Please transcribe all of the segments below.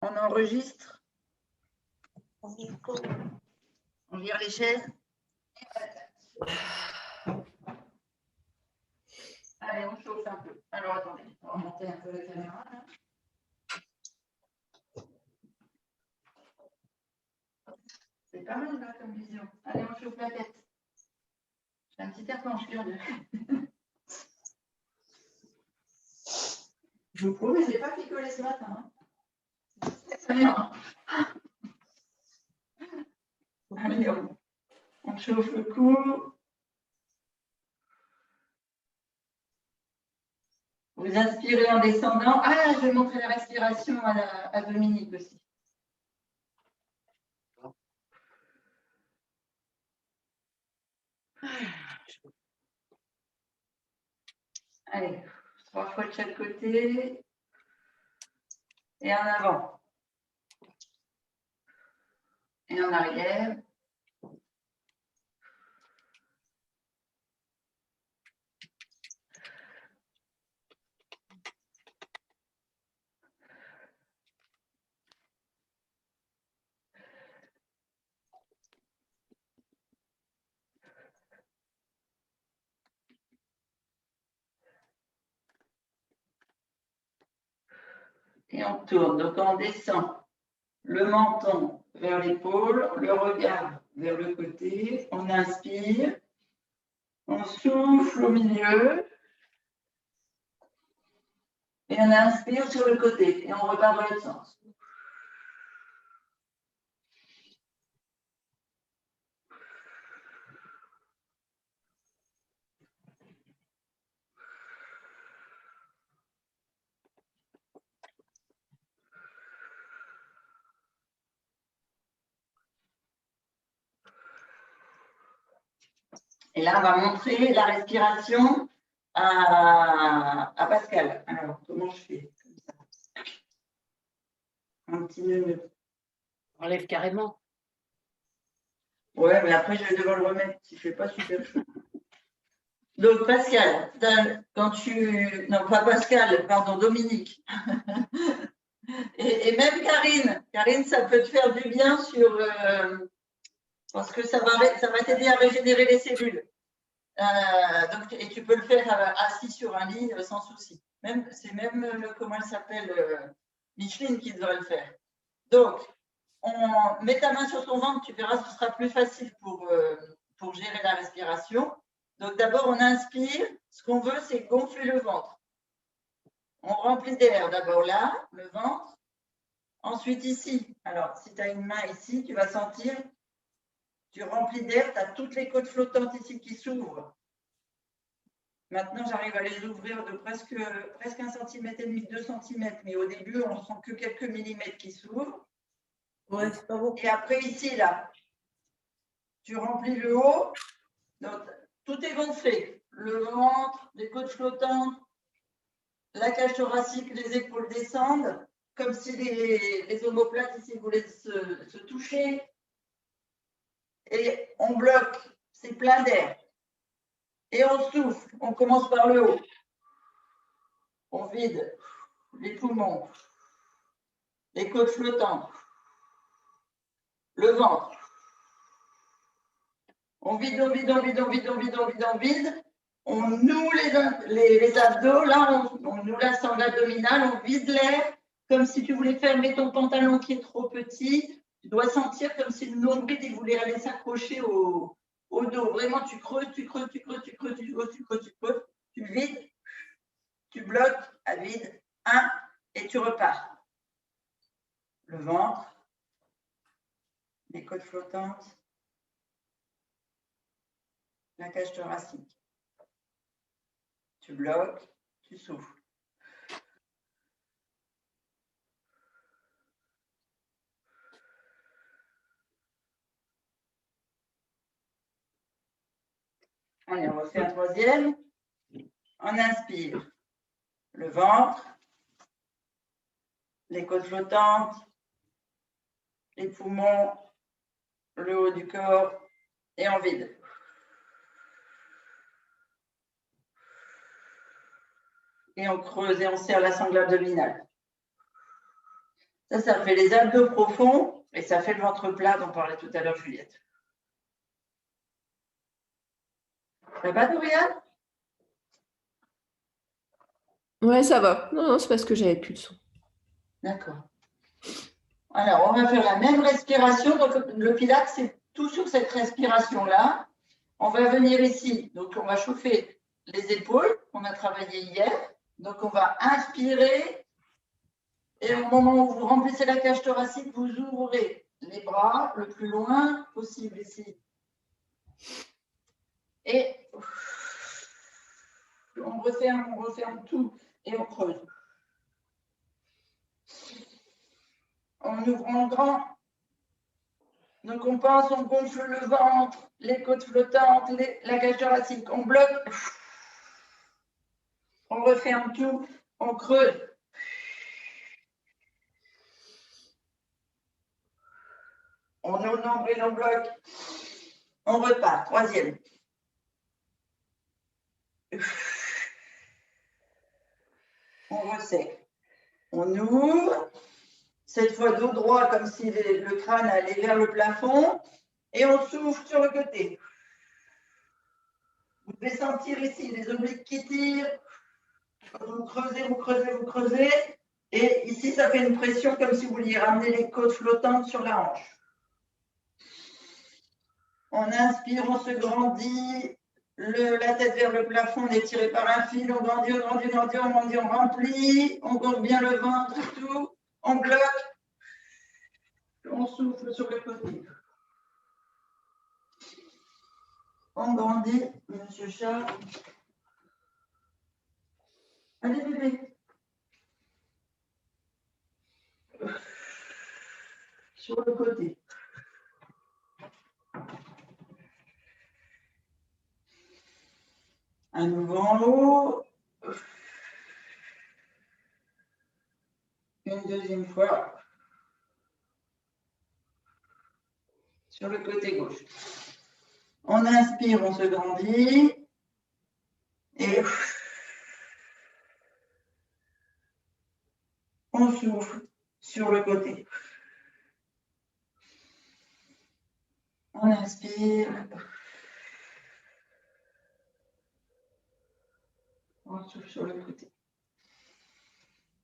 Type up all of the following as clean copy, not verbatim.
On enregistre. On vire les chaises. Allez, on chauffe un peu. Alors, attendez, on va monter un peu la caméra. Là. C'est pas mal, là, comme vision. Allez, on chauffe la tête. J'ai un petit air pencheur. Je vous promets, je n'ai pas picolé ce matin. Hein. Allez, on chauffe le cou. Vous inspirez en descendant. Ah, je vais montrer la respiration à Dominique aussi. Allez, 3 fois de chaque côté. Et en avant. Et en arrière. Et on tourne. Donc, on descend le menton vers l'épaule, le regard vers le côté. On inspire. On souffle au milieu. Et on inspire sur le côté. Et on repart dans l'autre sens. Et là, on va montrer la respiration à Pascal. Alors, comment je fais? Comme ça. Un petit nœud. Enlève carrément. Ouais, mais après, je vais devoir le remettre si je ne fais pas super chaud. Donc, Pascal, quand tu... Non, pas Pascal, pardon, Dominique. et même Karine. Karine, ça peut te faire du bien sur... parce que ça va t'aider à régénérer les cellules. Donc, et tu peux le faire assis sur un lit sans souci. C'est même, comment elle s'appelle, Micheline qui devrait le faire. Donc, mets ta main sur ton ventre, tu verras, ce sera plus facile pour gérer la respiration. Donc, d'abord, on inspire. Ce qu'on veut, c'est gonfler le ventre. On remplit d'air d'abord là, le ventre. Ensuite, ici. Alors, si tu as une main ici, tu vas sentir, tu remplis d'air, tu as toutes les côtes flottantes ici qui s'ouvrent. Maintenant, j'arrive à les ouvrir de presque 1,5 cm, 2 cm. Mais au début, on ne sent que quelques millimètres qui s'ouvrent. Ouais, c'est pas bon. Et après, ici, là, tu remplis le haut. Donc, tout est gonflé. Le ventre, les côtes flottantes, la cage thoracique, les épaules descendent, comme si les omoplates ici voulaient se toucher. Et on bloque, c'est plein d'air. Et on souffle, on commence par le haut. On vide les poumons, les côtes flottantes, le ventre. On vide, on vide, on vide, on vide, on vide, on vide, on vide. On noue les abdos. Là, on noue la sangle abdominale, on vide l'air, comme si tu voulais fermer ton pantalon qui est trop petit. Tu dois sentir comme si le nombril il voulait aller s'accrocher au dos. Vraiment, tu creuses, tu creuses, tu creuses, tu creuses, tu creuses, tu creuses, tu creuses. Tu vides, tu bloques, à vide, 1, et tu repars. Le ventre, les côtes flottantes, la cage thoracique. Tu bloques, tu souffles. Allez, on refait un troisième. On inspire. Le ventre, les côtes flottantes, les poumons, le haut du corps et on vide. Et on creuse et on serre la sangle abdominale. Ça fait les abdos profonds et ça fait le ventre plat dont parlait tout à l'heure Juliette. Ça va, Dorian? Ouais, ça va. Non, non, c'est parce que j'avais plus de son. D'accord. Alors, on va faire la même respiration. Donc, le pilates, c'est tout sur cette respiration-là. On va venir ici. Donc, on va chauffer les épaules qu'on a travaillé hier. Donc, on va inspirer. Et au moment où vous remplissez la cage thoracique, vous ouvrez les bras le plus loin possible ici. Et on referme tout et on creuse. En ouvrant grand. Donc, on pense, on gonfle le ventre, les côtes flottantes, la cage thoracique. On bloque. On referme tout. On creuse. On ouvre le nombril, on bloque. On repart. Troisième. On resserre. On ouvre. Cette fois dos droit, comme si le crâne allait vers le plafond. Et on souffle sur le côté. Vous devez sentir ici les obliques qui tirent. Vous creusez, vous creusez, vous creusez. Et ici, ça fait une pression comme si vous vouliez ramener les côtes flottantes sur la hanche. On inspire, on se grandit. La tête vers le plafond, on est tiré par un fil. On grandit, on grandit, on grandit, on grandit, on remplit. On gonfle bien le ventre et tout. On bloque. On souffle sur le côté. On grandit, monsieur chat. Allez, bébé. Sur le côté. À nouveau en haut. Une deuxième fois. Sur le côté gauche. On inspire, on se grandit. Et on souffle sur le côté. On inspire. On souffle sur le côté.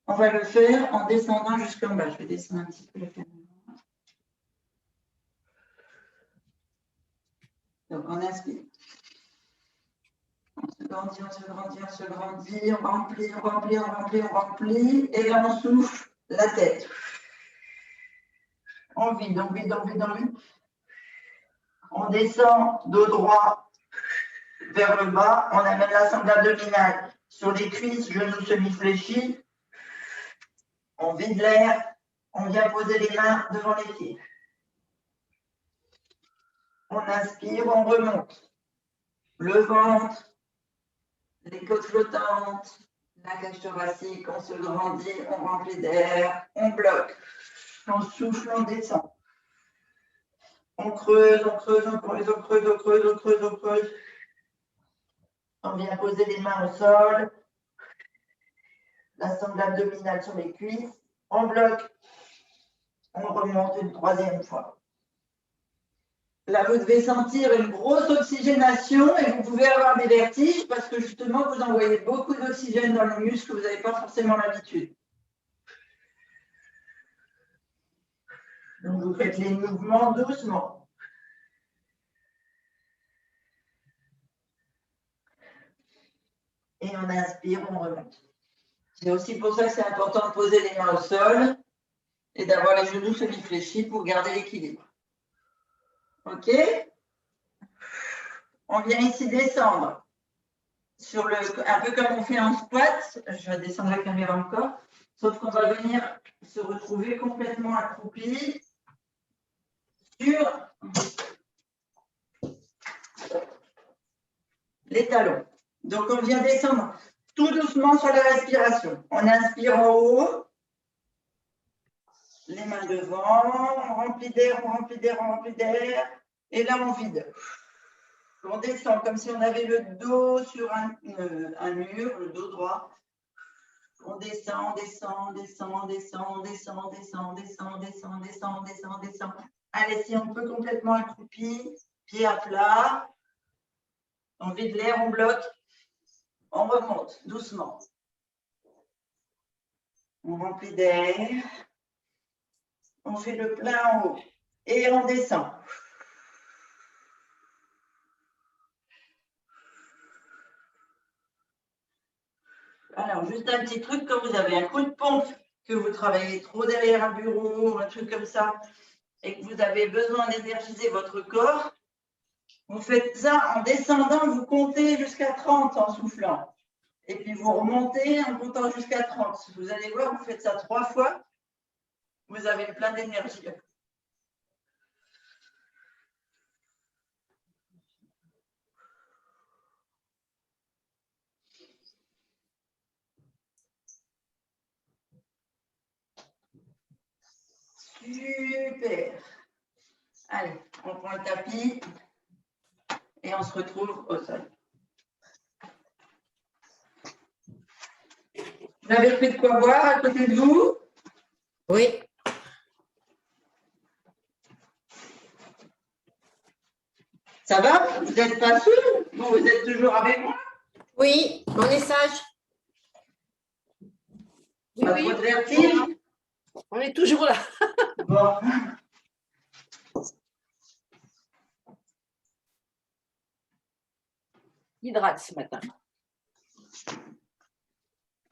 On va le faire en descendant jusqu'en bas. Je vais descendre un petit peu la caméra. Donc, on inspire. On se grandit, on se grandit, on se grandit. On remplit, on remplit, on remplit, on remplit. Et là, on souffle la tête. On vide, on vide, on vide, on vide. On descend dos droit vers le bas. On amène la sangle abdominale sur les cuisses, genoux semi-fléchis. On vide l'air. On vient poser les mains devant les pieds. On inspire, on remonte. Le ventre, les côtes flottantes, la cage thoracique, on se grandit, on remplit d'air, on bloque. On souffle, on descend. On creuse, on creuse, on creuse, on creuse, on creuse, on creuse, on creuse. On vient poser les mains au sol. La sangle abdominale sur les cuisses. On bloque. On remonte une troisième fois. Là, vous devez sentir une grosse oxygénation et vous pouvez avoir des vertiges parce que justement, vous envoyez beaucoup d'oxygène dans le muscle, vous n'avez pas forcément l'habitude. Donc, vous faites les mouvements doucement. Et on inspire, on remonte. C'est aussi pour ça que c'est important de poser les mains au sol et d'avoir les genoux semi-fléchis pour garder l'équilibre. OK? On vient ici descendre sur un peu comme on fait en squat. Je vais descendre la caméra encore. Sauf qu'on va venir se retrouver complètement accroupi sur les talons. Donc, on vient descendre tout doucement sur la respiration. On inspire en haut, les mains devant, on remplit d'air, on remplit d'air, on remplit d'air. Et là, on vide. On descend comme si on avait le dos sur un mur, le dos droit. On descend, descend, descend, descend, descend, descend, descend, descend, descend, descend, descend. Allez, si on peut complètement accroupi, pied à plat. On vide l'air, on bloque. On remonte doucement. On remplit d'air. On fait le plein en haut. Et on descend. Alors, juste un petit truc, quand vous avez un coup de pompe, que vous travaillez trop derrière un bureau, un truc comme ça, et que vous avez besoin d'énergiser votre corps, vous faites ça en descendant, vous comptez jusqu'à 30 en soufflant. Et puis vous remontez en comptant jusqu'à 30. Vous allez voir, vous faites ça 3 fois, vous avez plein d'énergie. Super. Allez, on prend le tapis et on se retrouve au sol. Vous avez pris de quoi boire à côté de vous? Oui. Ça va? Vous n'êtes pas sûr? Bon, vous êtes toujours avec moi? Oui, on est sage. Pas trop de vertige? On est toujours là. Bon. Hydrate ce matin.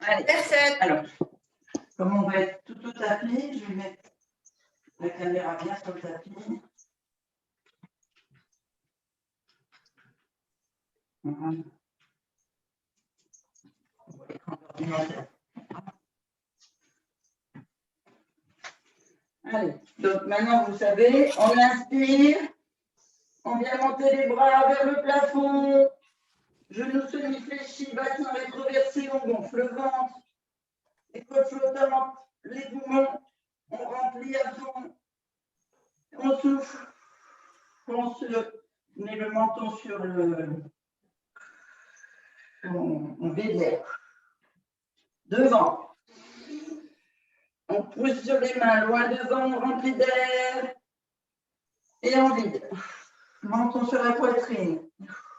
Allez. Personne. Alors, comme on va être tout au tapis, je vais mettre la caméra bien sur le tapis. Voilà. Allez, donc maintenant vous savez, on inspire, on vient monter les bras vers le plafond, genoux semi-fléchis, bassin rétroversé, on gonfle le ventre, épaules flottantes, les poumons, on remplit à fond, on souffle, on se met le menton sur le... On vide l'air. Devant. On pousse sur les mains loin devant, on remplit d'air et on vide. Menton sur la poitrine.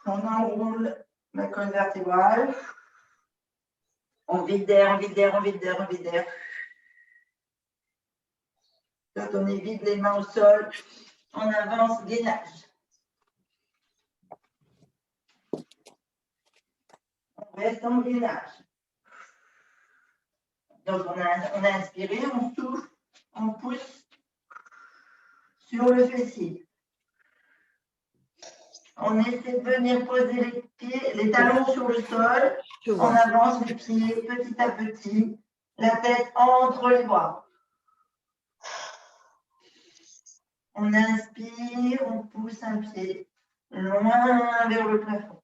On enroule la colonne vertébrale. On vide d'air, on vide d'air, on vide d'air, on vide d'air. Quand on est vide les mains au sol, on avance, gainage. On reste en gainage. Donc on a inspiré, on souffle, on pousse sur le fessier. On essaie de venir poser les pieds, les talons sur le sol. On avance les pieds petit à petit, la tête entre les bras. On inspire, on pousse un pied loin vers le plafond.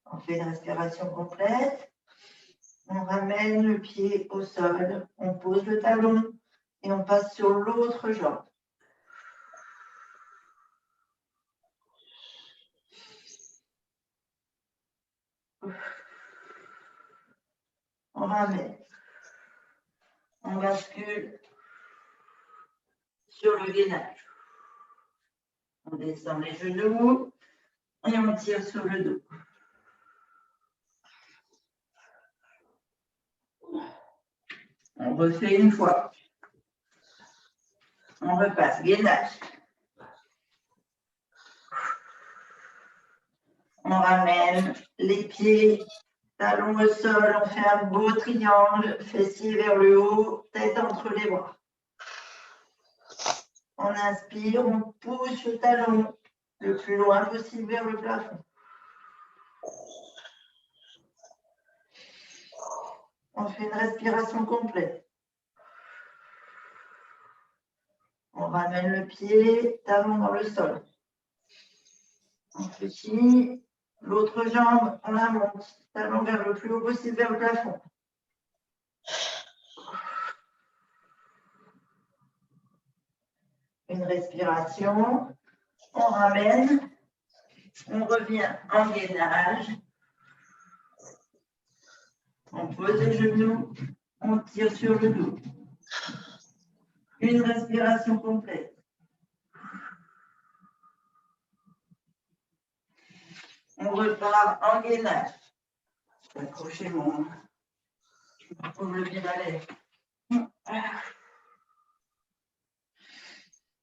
On fait une respiration complète. On ramène le pied au sol, on pose le talon et on passe sur l'autre jambe. On ramène. On bascule sur le gainage. On descend les genoux et on tire sur le dos. On refait une fois. On repasse, gainage. On ramène les pieds, talons au sol, on fait un beau triangle, fessier vers le haut, tête entre les bras. On inspire, on pousse le talon le plus loin possible vers le plafond. On fait une respiration complète. On ramène le pied, talon dans le sol. On fléchit, l'autre jambe, on la monte, talon vers le plus haut possible vers le plafond. Une respiration, on ramène, On revient en gainage. On pose les genoux, on tire sur le dos. Une respiration complète. On repart en gainage. Je vais accrocher mon... Pour le pied à l'air.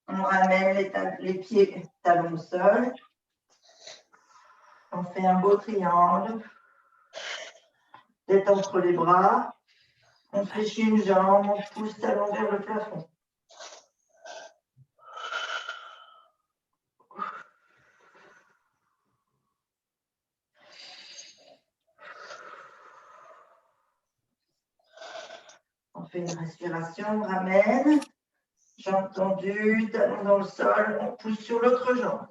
On ramène les pieds talons au sol. On fait un beau triangle. Tête entre les bras. On fléchit une jambe, on pousse talon vers le plafond. On fait une respiration, on ramène. Jambe tendue, talon dans le sol, on pousse sur l'autre jambe.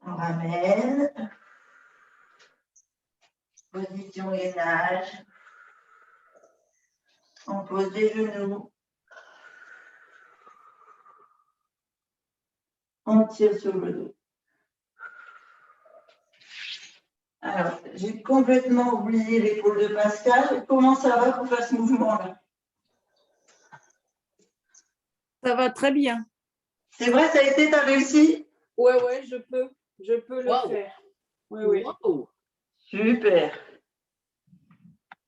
On ramène. Position gainage. On pose les genoux. On tire sur le dos. Alors, j'ai complètement oublié l'épaule de Pascal. Comment ça va pour faire ce mouvement-là? Ça va très bien. C'est vrai, ça a été, t'as réussi? Ouais, je peux le Wow. faire. Oui. Wow. Super.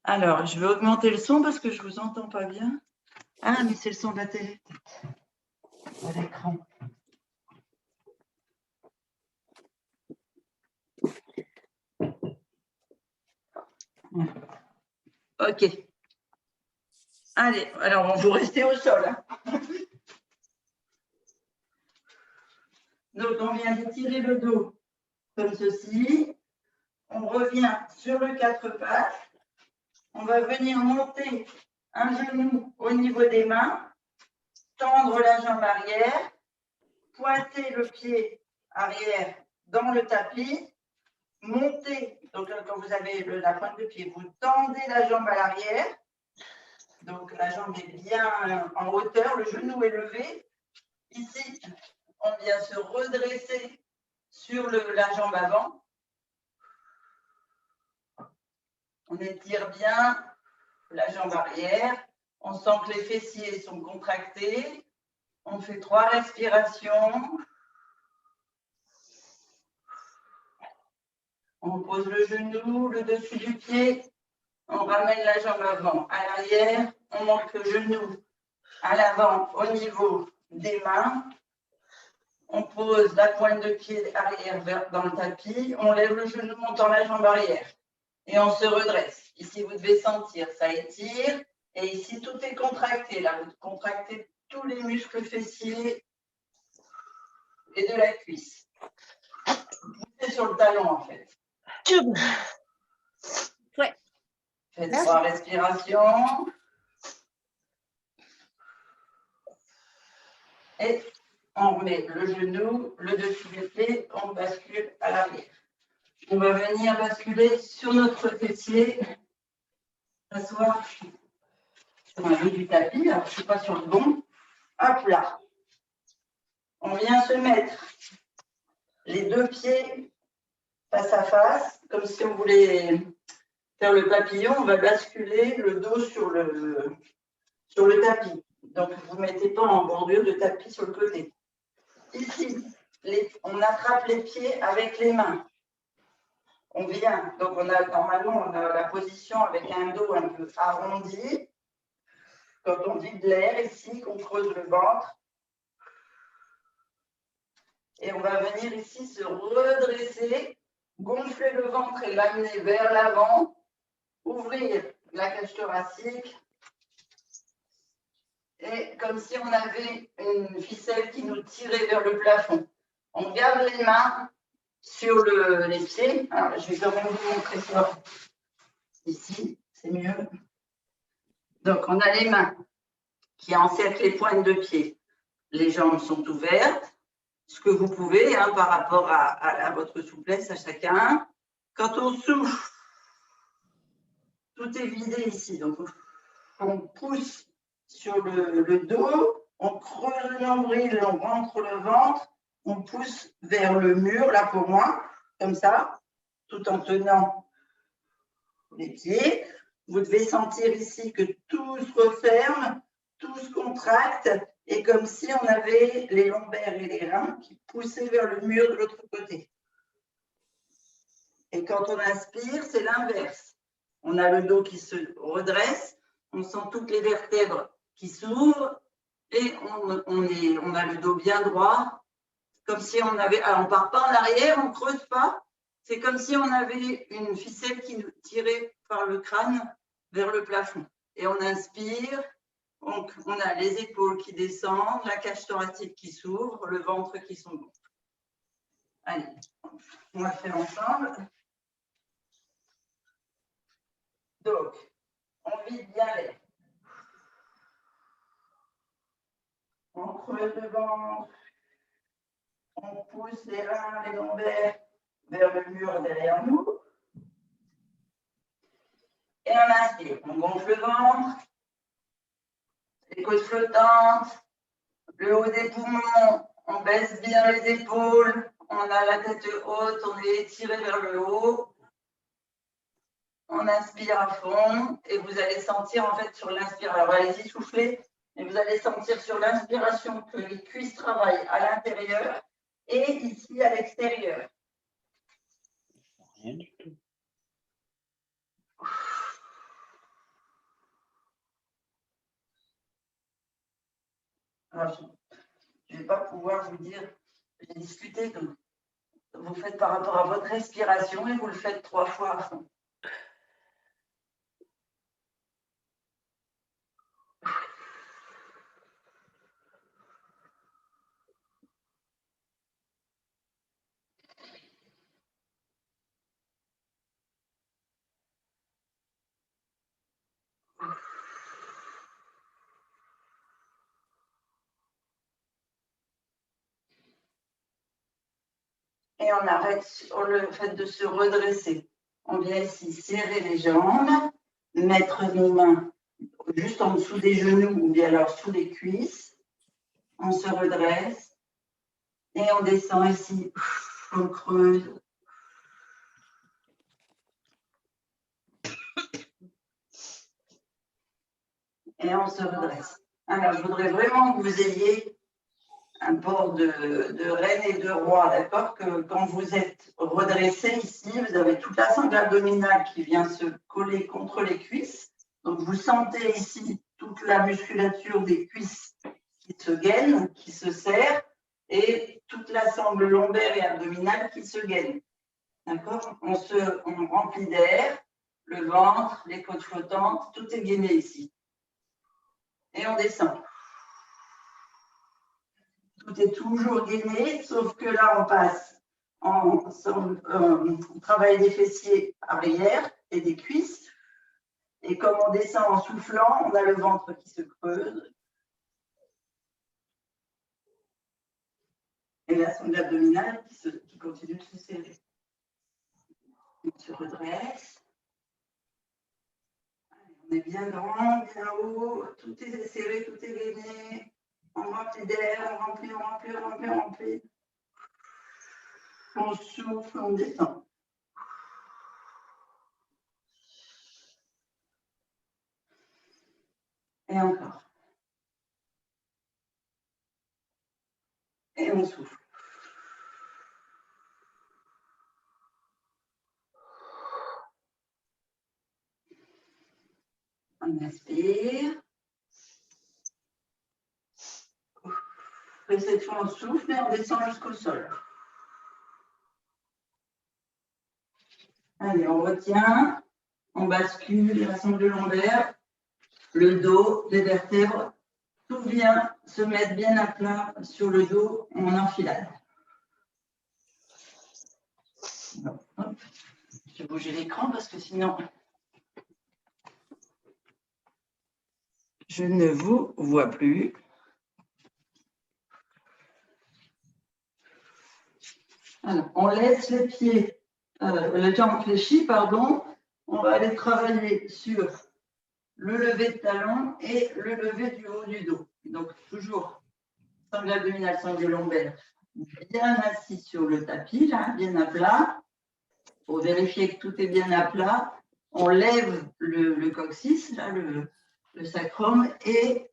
Alors, je vais augmenter le son parce que je ne vous entends pas bien. Ah, mais c'est le son de la télé, peut-être. À l'écran. Ok. Allez, alors vous restez au sol. Hein. Donc, on vient d'étirer le dos comme ceci. On revient sur le quatre pattes. On va venir monter un genou au niveau des mains, tendre la jambe arrière, pointer le pied arrière dans le tapis, monter. Donc, quand vous avez la pointe de pied, vous tendez la jambe à l'arrière. Donc, la jambe est bien en hauteur, le genou est levé. Ici, on vient se redresser sur la jambe avant. On étire bien la jambe arrière. On sent que les fessiers sont contractés. On fait 3 respirations. On pose le genou, le dessus du pied. On ramène la jambe avant à l'arrière. On monte le genou à l'avant au niveau des mains. On pose la pointe de pied arrière dans le tapis. On lève le genou montant la jambe arrière. Et on se redresse. Ici, vous devez sentir, ça étire. Et ici, tout est contracté. Là, vous contractez tous les muscles fessiers et de la cuisse. Poussez sur le talon, en fait. Ouais. Faites 3 respirations. Et on remet le genou, le dessus du pied, on bascule à l'arrière. On va venir basculer sur notre fessier, s'asseoir sur un bout du tapis. Alors, je ne suis pas sur le bon. Hop là. On vient se mettre les 2 pieds face à face, comme si on voulait faire le papillon. On va basculer le dos sur le tapis. Donc, vous ne mettez pas en bordure de tapis sur le côté. Ici, on attrape les pieds avec les mains. On vient, donc normalement, on a la position avec un dos un peu arrondi. Quand on vide l'air ici, qu'on creuse le ventre. Et on va venir ici se redresser, gonfler le ventre et l'amener vers l'avant, ouvrir la cage thoracique. Et comme si on avait une ficelle qui nous tirait vers le plafond. On garde les mains sur les pieds. Alors, je vais quand même vous montrer ça. Ici, c'est mieux. Donc, on a les mains qui encerclent les pointes de pied. Les jambes sont ouvertes. Ce que vous pouvez, hein, par rapport à votre souplesse à chacun. Quand on souffle, tout est vidé ici. Donc, on pousse sur le dos, on creuse le nombril, on rentre le ventre, on pousse vers le mur, là pour moi, comme ça, tout en tenant les pieds. Vous devez sentir ici que tout se referme, tout se contracte, et comme si on avait les lombaires et les reins qui poussaient vers le mur de l'autre côté. Et quand on inspire, c'est l'inverse. On a le dos qui se redresse, on sent toutes les vertèbres qui s'ouvrent, et on a le dos bien droit, comme si on avait... Alors, on ne part pas en arrière, on ne creuse pas. C'est comme si on avait une ficelle qui nous tirait par le crâne vers le plafond. Et on inspire, donc on a les épaules qui descendent, la cage thoracique qui s'ouvre, le ventre qui s'ouvre. Allez, on va faire ensemble. Donc, on vide bien l'air. On creuse le ventre. On pousse les reins, les lombaires vers le mur derrière nous. Et on inspire. On gonfle le ventre, les côtes flottantes, le haut des poumons. On baisse bien les épaules. On a la tête haute, on est étiré vers le haut. On inspire à fond et vous allez sentir en fait sur l'inspiration. Alors allez-y, soufflez. Et vous allez sentir sur l'inspiration que les cuisses travaillent à l'intérieur et ici à l'extérieur. Rien du tout. Alors, je ne vais pas pouvoir vous dire, j'ai discuté, donc vous faites par rapport à votre respiration et vous le faites 3 fois à fond. Et on arrête sur le fait de se redresser. On vient ici serrer les jambes, mettre nos mains juste en dessous des genoux ou bien alors sous les cuisses. On se redresse et on descend ici. On creuse. Et on se redresse. Alors, je voudrais vraiment que vous ayez un port de reine et de roi, d'accord? Que quand vous êtes redressé ici, vous avez toute la sangle abdominale qui vient se coller contre les cuisses. Donc, vous sentez ici toute la musculature des cuisses qui se gaine, qui se serre, et toute la sangle lombaire et abdominale qui se gaine. D'accord? On remplit d'air, le ventre, les côtes flottantes, tout est gainé ici. Et on descend. Tout est toujours gainé, sauf que là, on passe en travail des fessiers arrière et des cuisses. Et comme on descend en soufflant, on a le ventre qui se creuse. Et la sangle abdominale qui continue de se serrer. On se redresse. On est bien grand, bien haut. Tout est serré, tout est gainé. On remplit d'air, on remplit, on remplit, on remplit, on remplit. On souffle, on descend. Et encore. Et on souffle. On inspire. Et cette fois, on souffle et on descend jusqu'au sol. Allez, on retient. On bascule la sangle lombaire, le dos, les vertèbres. Tout vient se mettre bien à plat sur le dos en enfilade. Hop. Je vais bouger l'écran parce que sinon, je ne vous vois plus. Alors, on laisse les pieds, les jambes fléchies, pardon. on va aller travailler sur le lever de talon et le lever du haut du dos. Donc, toujours sangle abdominal, sangle lombaire, bien assis sur le tapis, là, bien à plat. Pour vérifier que tout est bien à plat, on lève le coccyx, là, le sacrum, et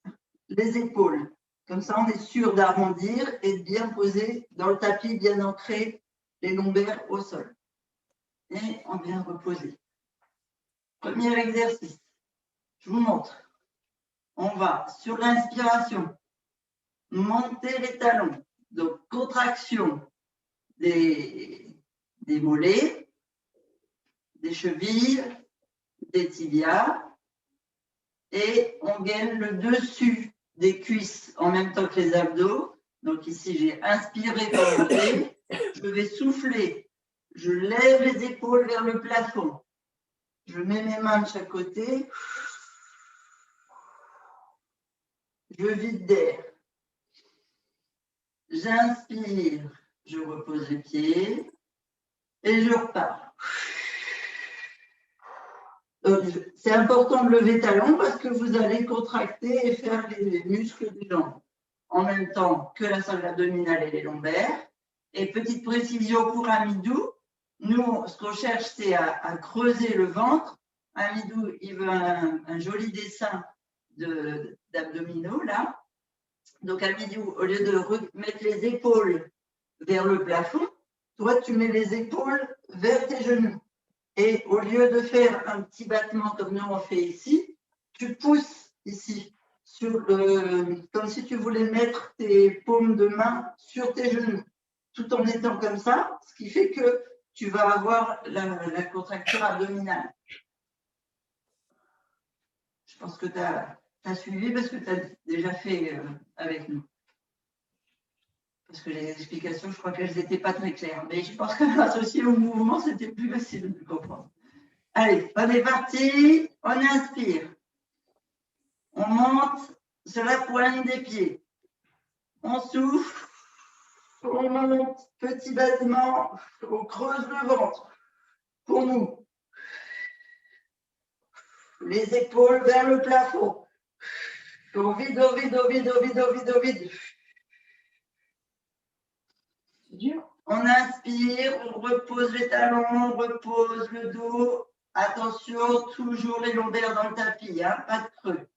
les épaules. Comme ça, on est sûr d'arrondir et de bien poser dans le tapis, bien ancré, les lombaires au sol. Et on vient reposer. Premier exercice. Je vous montre. On va, sur l'inspiration, monter les talons. Donc, contraction des mollets, des chevilles, des tibias. Et on gaine le dessus des cuisses en même temps que les abdos. Donc ici, j'ai inspiré pour monter. Je vais souffler. Je lève les épaules vers le plafond. Je mets mes mains de chaque côté. Je vide d'air. J'inspire. Je repose les pieds. Et je repars. C'est important de lever talon parce que vous allez contracter et faire les muscles des jambes en même temps que la sangle abdominale et les lombaires. Et petite précision pour Amidou, nous, ce qu'on cherche, c'est à creuser le ventre. Amidou, il veut un joli dessin d'abdominaux, là. Donc, Amidou, au lieu de mettre les épaules vers le plafond, toi, tu mets les épaules vers tes genoux. Et au lieu de faire un petit battement comme nous on fait ici, tu pousses ici, comme si tu voulais mettre tes paumes de main sur tes genoux, tout en étant comme ça, ce qui fait que tu vas avoir la contracture abdominale. Je pense que tu as suivi parce que tu as déjà fait avec nous. Parce que les explications, je crois qu'elles n'étaient pas très claires. Mais je pense qu'associé au mouvement, c'était plus facile de comprendre. Allez, on est parti. On inspire. On monte sur la pointe des pieds. On souffle. On monte. Petit battement. On creuse le ventre. Pour nous. Les épaules vers le plafond. On vide, on vide, on vide, on vide, on vide, on vide. C'est dur. On inspire, on repose les talons, on repose le dos. Attention, toujours les lombaires dans le tapis, hein, pas de creux.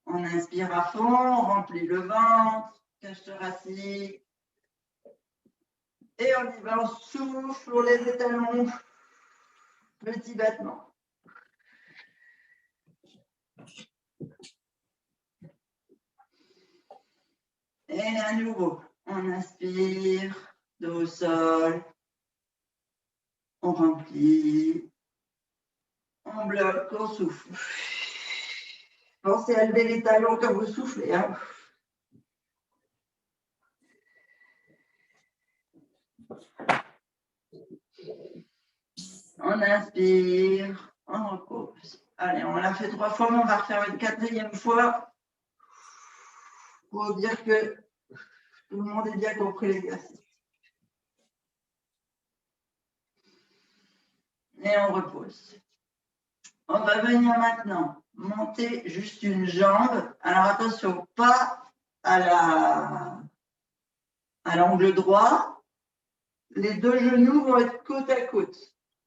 On inspire à fond, on remplit le ventre, cage thoracique. Et on y va, on souffle, on lève les talons. Petit battement. Et à nouveau, on inspire, dos au sol. On remplit. On bloque, on souffle. Pensez à lever les talons quand vous soufflez. Hein. On inspire, on repose. Allez, on l'a fait 3 fois, mais on va refaire une 4e fois pour dire que tout le monde est bien compris l'exercice. Et on repose. On va venir maintenant monter juste une jambe. Alors attention, pas à l'angle droit. Les 2 genoux vont être côte à côte.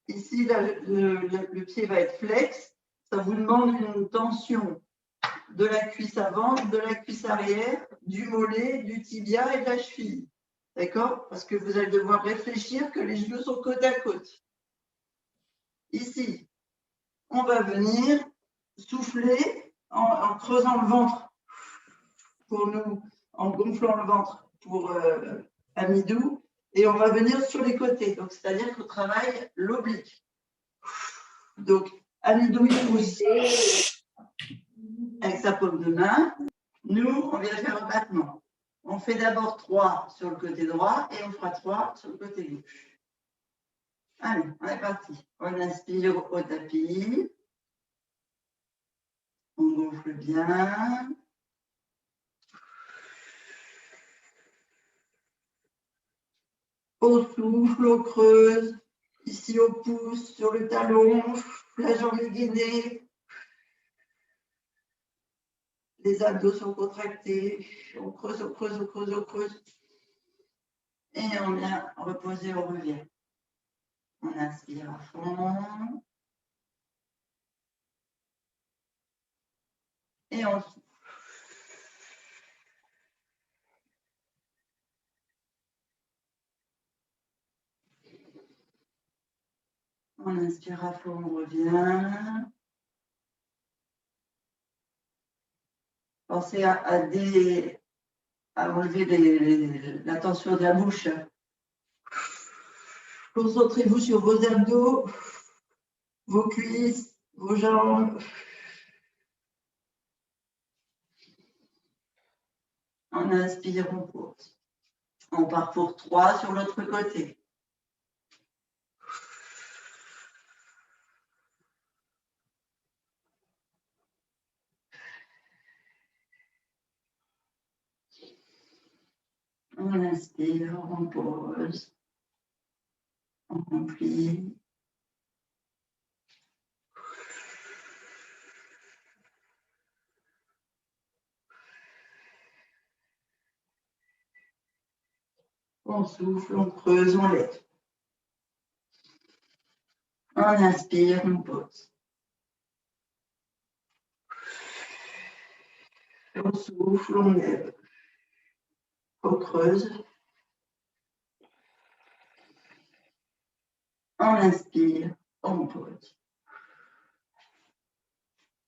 Ici, le pied va être flex. Ça vous demande une tension de la cuisse avant, de la cuisse arrière, du mollet, du tibia et de la cheville. D'accord? Parce que vous allez devoir réfléchir que les genoux sont côte à côte. Ici, on va venir souffler en creusant le ventre pour nous, en gonflant le ventre pour Amidou. Et on va venir sur les côtés. Donc, c'est-à-dire qu'on travaille l'oblique. Donc, Amidou, il pousse avec sa paume de main. Nous, on vient faire un battement. On fait d'abord 3 sur le côté droit et on fera 3 sur le côté gauche. Allez, on est parti. On inspire au tapis. On gonfle bien. On souffle, on creuse. Ici au pouce, sur le talon, la jambe est gainée. Les abdos sont contractés. On creuse, on creuse, on creuse, on creuse. Et on vient reposer, on revient. On inspire à fond. Et on souffle. On inspire à fond, on revient. Pensez à enlever la tension de la bouche. Concentrez-vous sur vos abdos, vos cuisses, vos jambes. On inspire, on pose. On part pour 3 sur l'autre côté. On inspire, on pose. On remplit. On souffle, on creuse, on lève. On inspire, on pose. On souffle, on lève. On creuse. On inspire, on pose.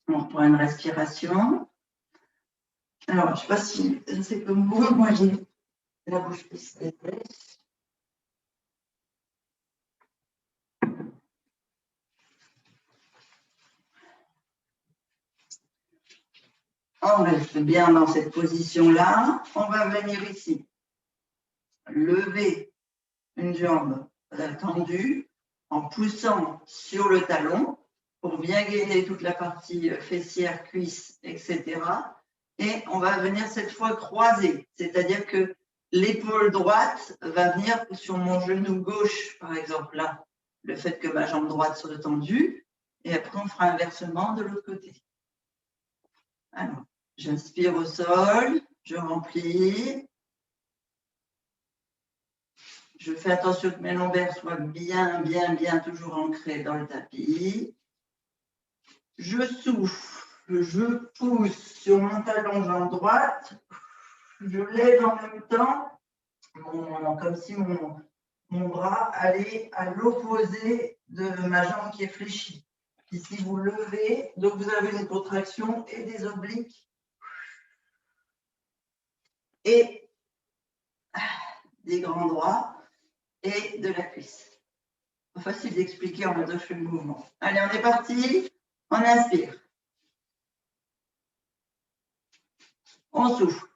On reprend une respiration. Alors, je ne sais pas si c'est comme vous, moi j'ai la bouche qui se dépêche. On reste bien dans cette position-là. On va venir ici. Lever une jambe tendue en poussant sur le talon pour bien gainer toute la partie fessière, cuisse, etc. Et on va venir cette fois croiser, c'est-à-dire que l'épaule droite va venir sur mon genou gauche, par exemple, là, le fait que ma jambe droite soit tendue, et après on fera inversement de l'autre côté. Alors, j'inspire au sol, je remplis. Je fais attention que mes lombaires soient bien, toujours ancrés dans le tapis. Je souffle, je pousse sur mon talon jambe droite. Je lève en même temps, comme si mon bras allait à l'opposé de ma jambe qui est fléchie. Ici, vous levez, donc vous avez une contraction et des obliques et des grands droits et de la cuisse. Facile d'expliquer en même temps que je fais le mouvement. Allez, on est parti. On inspire. On souffle.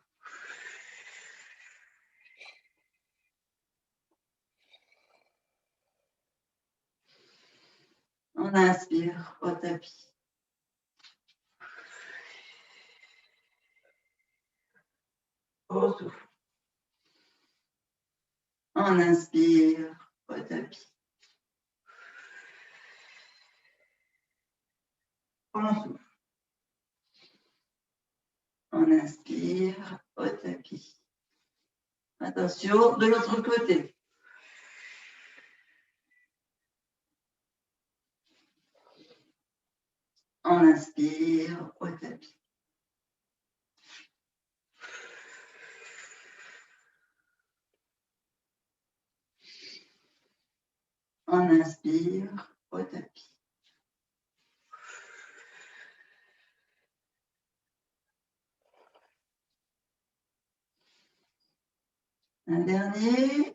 On inspire au tapis. On souffle. On inspire au tapis. On souffle. On inspire au tapis. Attention, de l'autre côté. On inspire au tapis. On inspire au tapis. Un dernier.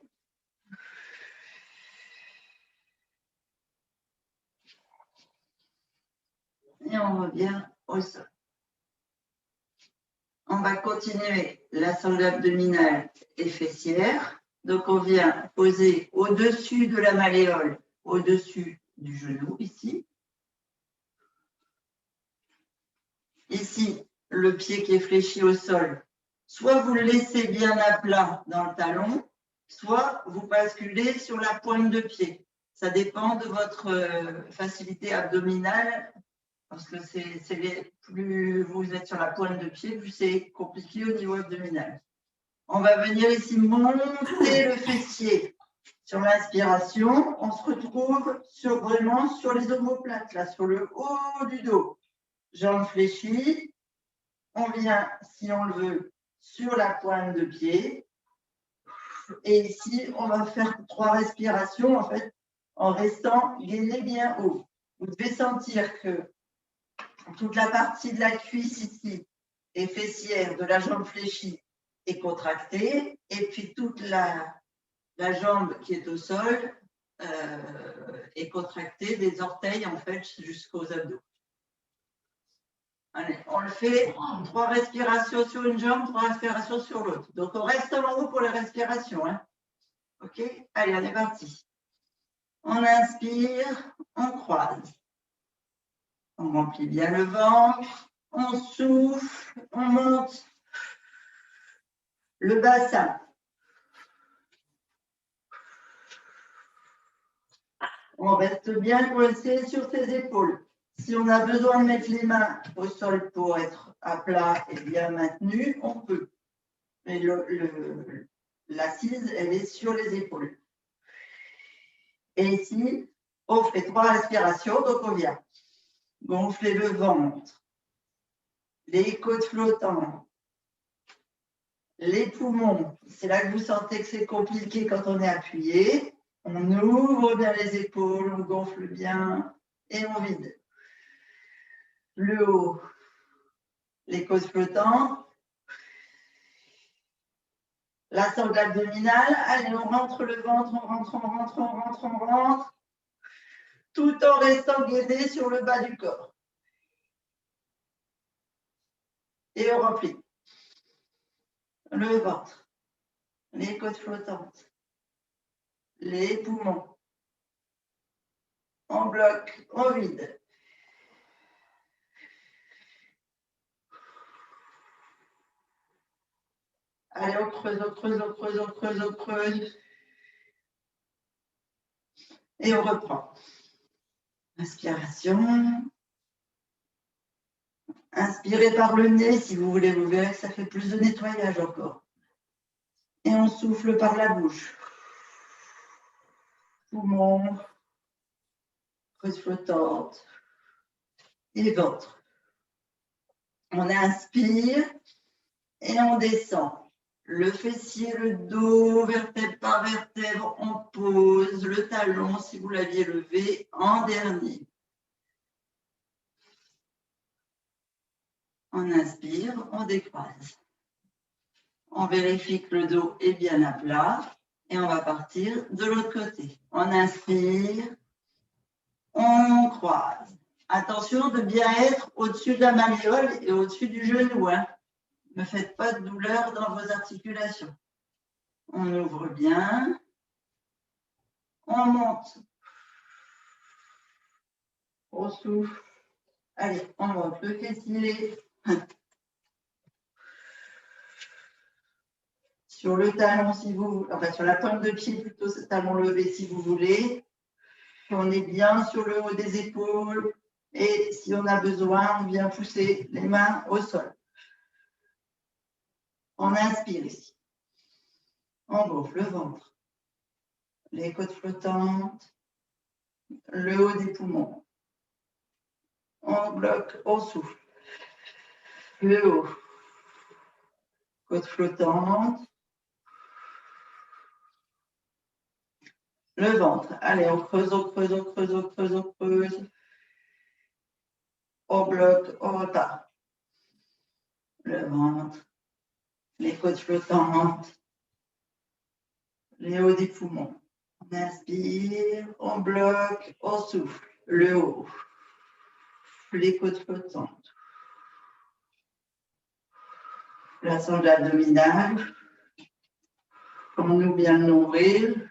Et on revient au sol. On va continuer la sangle abdominale et fessière. Donc, on vient poser au-dessus de la malléole, au-dessus du genou, ici. Ici, le pied qui est fléchi au sol. Soit vous le laissez bien à plat dans le talon, soit vous basculez sur la pointe de pied. Ça dépend de votre facilité abdominale, parce que plus vous êtes sur la pointe de pied, plus c'est compliqué au niveau abdominal. On va venir ici monter le fessier. Sur l'inspiration, on se retrouve vraiment sur les omoplates, là, sur le haut du dos. Jambes fléchies. On vient, si on le veut, sur la pointe de pied. Et ici, on va faire 3 respirations, en fait, en restant gainé bien haut. Vous devez sentir que toute la partie de la cuisse ici et fessière de la jambe fléchie est contractée. Et puis toute la jambe qui est au sol est contractée des orteils, en fait, jusqu'aux abdos. Allez, on le fait 3 respirations sur une jambe, 3 respirations sur l'autre. Donc, on reste en haut pour la respiration. Hein. OK? Allez, on est parti. On inspire, on croise. On remplit bien le ventre, on souffle, on monte le bassin. On reste bien coincé sur ses épaules. Si on a besoin de mettre les mains au sol pour être à plat et bien maintenu, on peut. Mais l'assise, elle est sur les épaules. Et ici, on fait 3 respirations, donc on vient gonfler le ventre, les côtes flottantes, les poumons. C'est là que vous sentez que c'est compliqué quand on est appuyé. On ouvre bien les épaules, on gonfle bien et on vide. Le haut, les côtes flottantes. La sangle abdominale. Allez, on rentre le ventre, on rentre. Tout en restant gainé sur le bas du corps. Et on remplit. Le ventre, les côtes flottantes, les poumons. On bloque, on vide. Allez, on creuse. Et on reprend. Inspiration. Inspirez par le nez si vous voulez, vous verrez que ça fait plus de nettoyage encore. Et on souffle par la bouche. Poumon, côte flottante et ventre. On inspire et on descend. Le fessier, le dos, vertèbre par vertèbre, on pose le talon si vous l'aviez levé en dernier. On inspire, on décroise. On vérifie que le dos est bien à plat et on va partir de l'autre côté. On inspire, on croise. Attention de bien être au-dessus de la malléole et au-dessus du genou. Hein. Ne faites pas de douleur dans vos articulations. On ouvre bien. On monte. On souffle. Allez, on monte le fessier. Sur le talon, si vous, enfin sur la pointe de pied plutôt, ce talon levé si vous voulez. On est bien sur le haut des épaules. Et si on a besoin, on vient pousser les mains au sol. On inspire ici. On gonfle le ventre, les côtes flottantes, le haut des poumons. On bloque, on souffle. Le haut, côtes flottantes. Le ventre. Allez, on creuse. On bloque, on repart. Le ventre, les côtes flottantes, les hauts des poumons. On inspire, on bloque, on souffle. Le haut, les côtes flottantes. La sangle abdominale. Nous bien le nombril.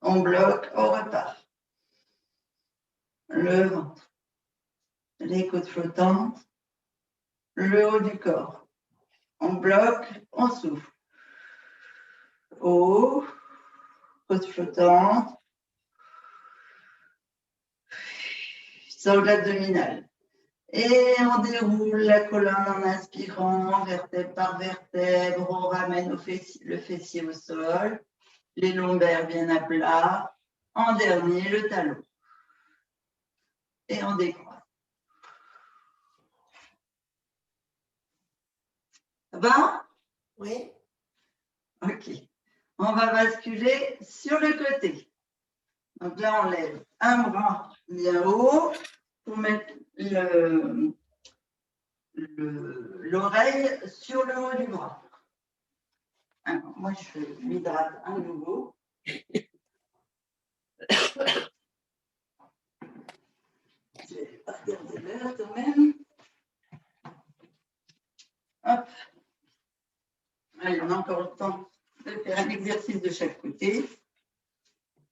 On bloque, on repart. Le ventre, les côtes flottantes, le haut du corps. On bloque, on souffle. Haut, pose flottante. Sol abdominal. Et on déroule la colonne en inspirant, vertèbre par vertèbre. On ramène le fessier au sol. Les lombaires bien à plat. En dernier, le talon. Et on décroise. Ça va? Oui. Ok. On va basculer sur le côté. Donc là, on lève un bras bien haut pour mettre l'oreille sur le haut du bras. Alors, moi, je m'hydrate à nouveau. Je vais regarder l'heure quand même. Hop. Allez, on a encore le temps de faire un exercice de chaque côté.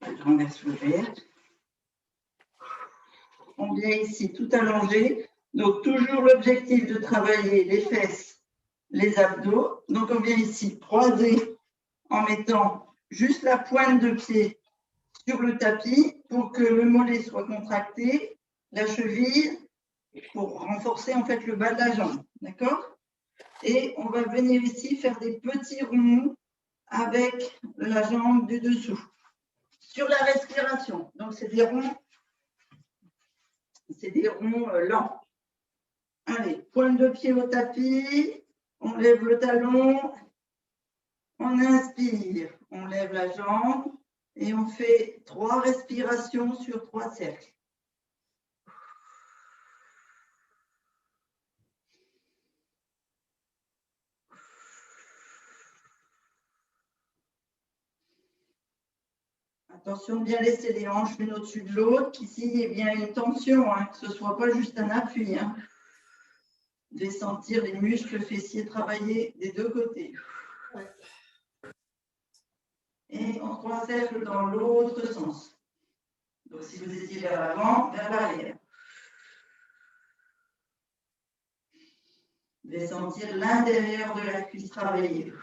Je renverse le verre. On vient ici tout allongé. Donc, toujours l'objectif de travailler les fesses, les abdos. Donc, on vient ici croiser en mettant juste la pointe de pied sur le tapis pour que le mollet soit contracté, la cheville pour renforcer en fait le bas de la jambe. D'accord? Et on va venir ici faire des petits ronds avec la jambe du dessous. Sur la respiration. Donc, c'est des ronds lents. Allez, pointe de pied au tapis, on lève le talon, on inspire, on lève la jambe et on fait 3 respirations sur 3 cercles. Attention de bien laisser les hanches l'une au-dessus de l'autre, qu'ici il y ait bien une tension, hein, que ce ne soit pas juste un appui. Hein. Vous devez sentir les muscles fessiers travailler des deux côtés. Et on 3 cercles dans l'autre sens. Donc si vous étiez vers l'avant, vers l'arrière. Vous devez sentir l'intérieur de la cuisse travailler.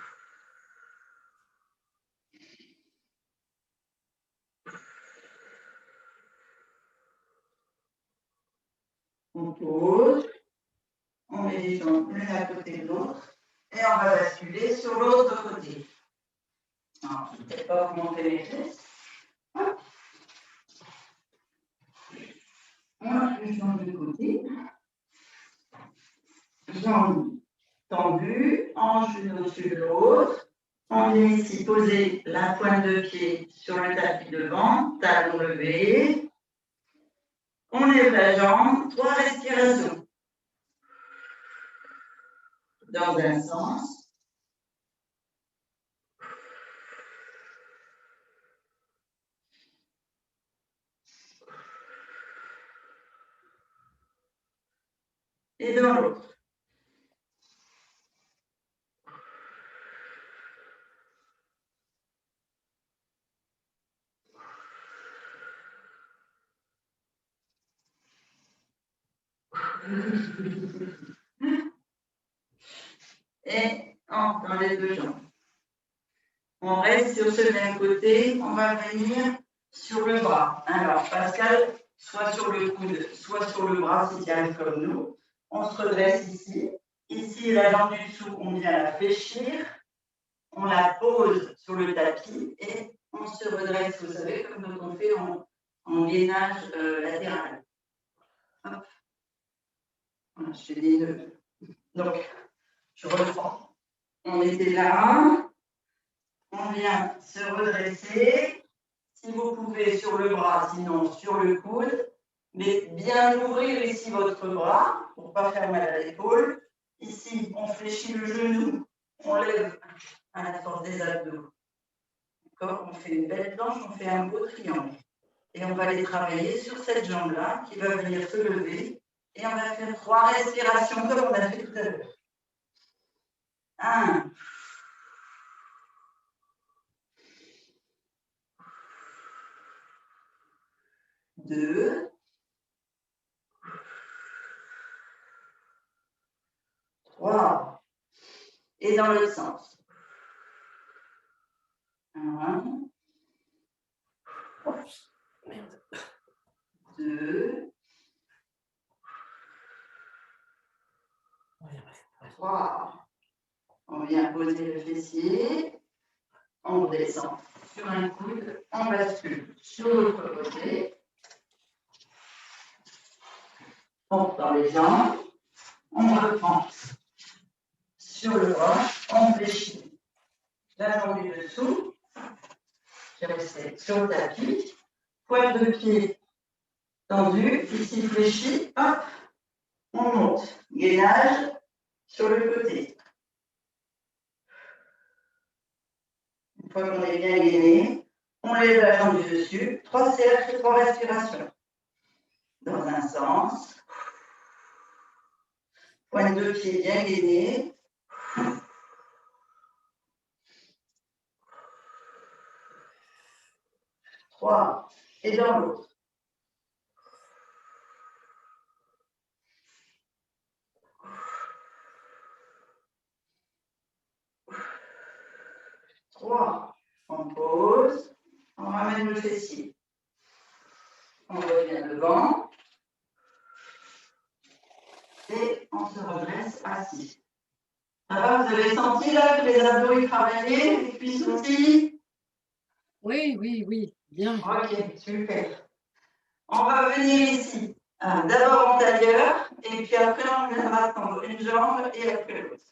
On pose, on met les jambes l'une à côté de l'autre et on va basculer sur l'autre côté. Alors, je ne sais pas comment on fait les fesses. Hop. On a une jambe de côté. Jambe tendue, hanche l'une au-dessus de l'autre. On vient ici poser la pointe de pied sur le tapis devant, talon levé. On lève la jambe, 3 respirations. Dans un sens. Et dans l'autre. Et dans les deux jambes. On reste sur ce même côté, on va venir sur le bras. Alors, Pascal, soit sur le coude, soit sur le bras si tu arrives comme nous. On se redresse ici. Ici, la jambe du dessous, on vient la fléchir. On la pose sur le tapis et on se redresse, vous savez, comme on fait en gainage latéral. Hop. Voilà, je fais des nœuds. Donc, je reprends. On était là. On vient se redresser. Si vous pouvez sur le bras, sinon sur le coude. Mais bien ouvrir ici votre bras pour ne pas faire mal à l'épaule. Ici, on fléchit le genou. On lève à la force des abdos. D'accord? On fait une belle planche, on fait un beau triangle. Et on va aller travailler sur cette jambe-là qui va venir se lever. Et on va faire 3 respirations comme on a fait tout à l'heure. 1. 2. 3. Et dans l'autre sens. 1. 2, 3. On vient poser le fessier. On descend sur un coude. On bascule sur l'autre côté. On prend les jambes. On reprend sur le bras. On fléchit la jambe du dessous. Je reste sur le tapis. Pointe de pied tendue. Ici fléchi. Hop. On monte. Gainage sur le côté. Une fois qu'on est bien gainé, on lève la jambe du dessus. 3 cercles, 3 respirations. Dans un sens. Pointe de pied bien gainée. Trois. Et dans l'autre. Trois. On pose. On ramène le fessier. On revient devant. Et on se redresse assis. Ça va, vous avez senti là que les abdos ils travaillaient, les cuisses aussi? Oui, oui, oui, bien. Ok, super. On va venir ici. D'abord en tailleur, et puis après on viendra tendre une jambe et après l'autre.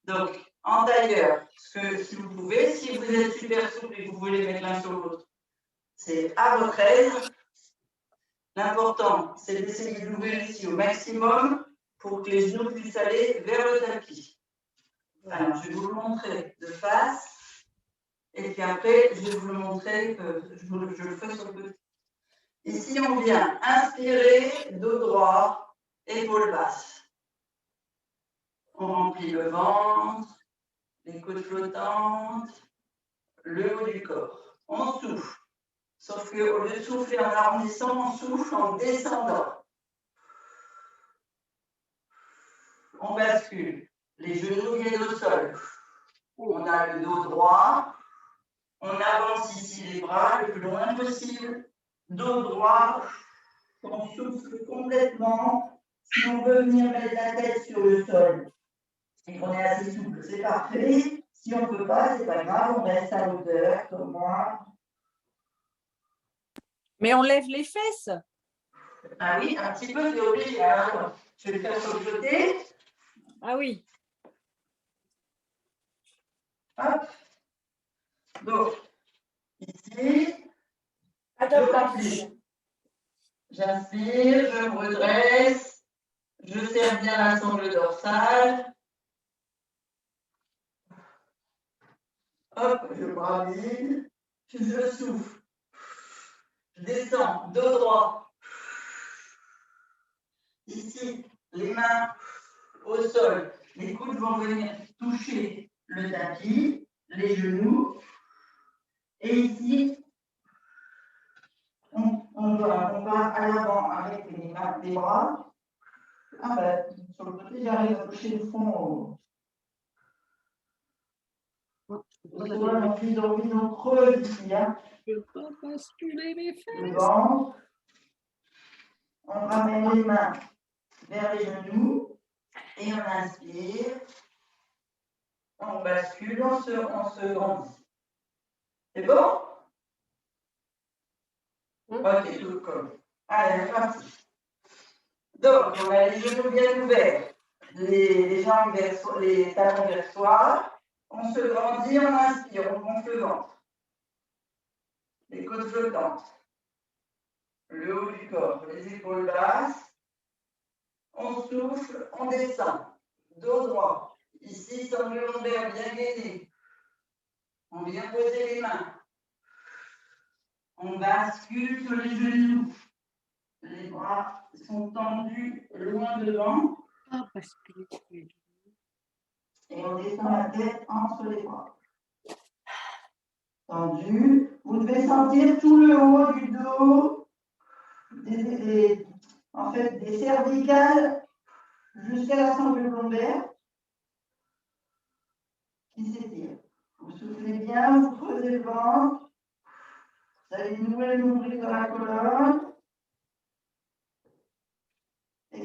Donc, en tailleur, si vous pouvez, si vous êtes super souple et que vous voulez mettre l'un sur l'autre, c'est à votre aise. L'important, c'est d'essayer d'ouvrir ici au maximum pour que les genoux puissent aller vers le tapis. Alors, je vais vous le montrer de face, et puis après, je vais vous le montrer, je le fais sur le côté. Ici, on vient inspirer, dos droit, épaules basses. On remplit le ventre, les côtes flottantes, le haut du corps. On souffle. Sauf qu'au lieu de souffler en arrondissant, on souffle en descendant. On bascule. Les genoux viennent au sol. On a le dos droit. On avance ici les bras le plus loin possible. Dos droit. On souffle complètement. Si on veut venir mettre la tête sur le sol et qu'on est assez souple, c'est parfait. Si on ne peut pas, c'est pas grave, on reste à hauteur, comme moi. Mais on lève les fesses. Ah oui, un petit peu, c'est obligé. Alors, je vais le faire sur le côté. Ah oui. Hop. Donc, ici, je remplis. J'inspire, je me redresse, je serre bien la sangle dorsale. Hop, je bras vide, je souffle. Je descends, dos droit. Ici, les mains au sol. Les coudes vont venir toucher le tapis, les genoux. Et ici, on va à l'avant avec les mains, les bras. Ah ben, sur le côté, j'arrive à toucher le fond. On plie dans le creux ici. Hein. Je peux basculer mes fesses. Le ventre. On ramène les mains vers les genoux. Et on inspire. On bascule, on se grandit. C'est bon? Ok, tout comme. Allez, c'est parti. Donc, on a les genoux bien ouverts, les jambes vers les talons vers soi. On se grandit, on inspire, on gonfle le ventre. Les côtes flottantes. Le haut du corps, les épaules basses. On souffle, on descend. Dos droit. Ici, sangle lombaire bien gainé. On vient poser les mains. On bascule sur les genoux. Les bras sont tendus loin devant. Et on descend la tête entre les bras. Tendu. Vous devez sentir tout le haut du dos, en fait, des cervicales jusqu'à la sangle lombaire qui s'étire. Vous soufflez bien, vous creusez le ventre. Vous allez nouer le nombril de la colonne.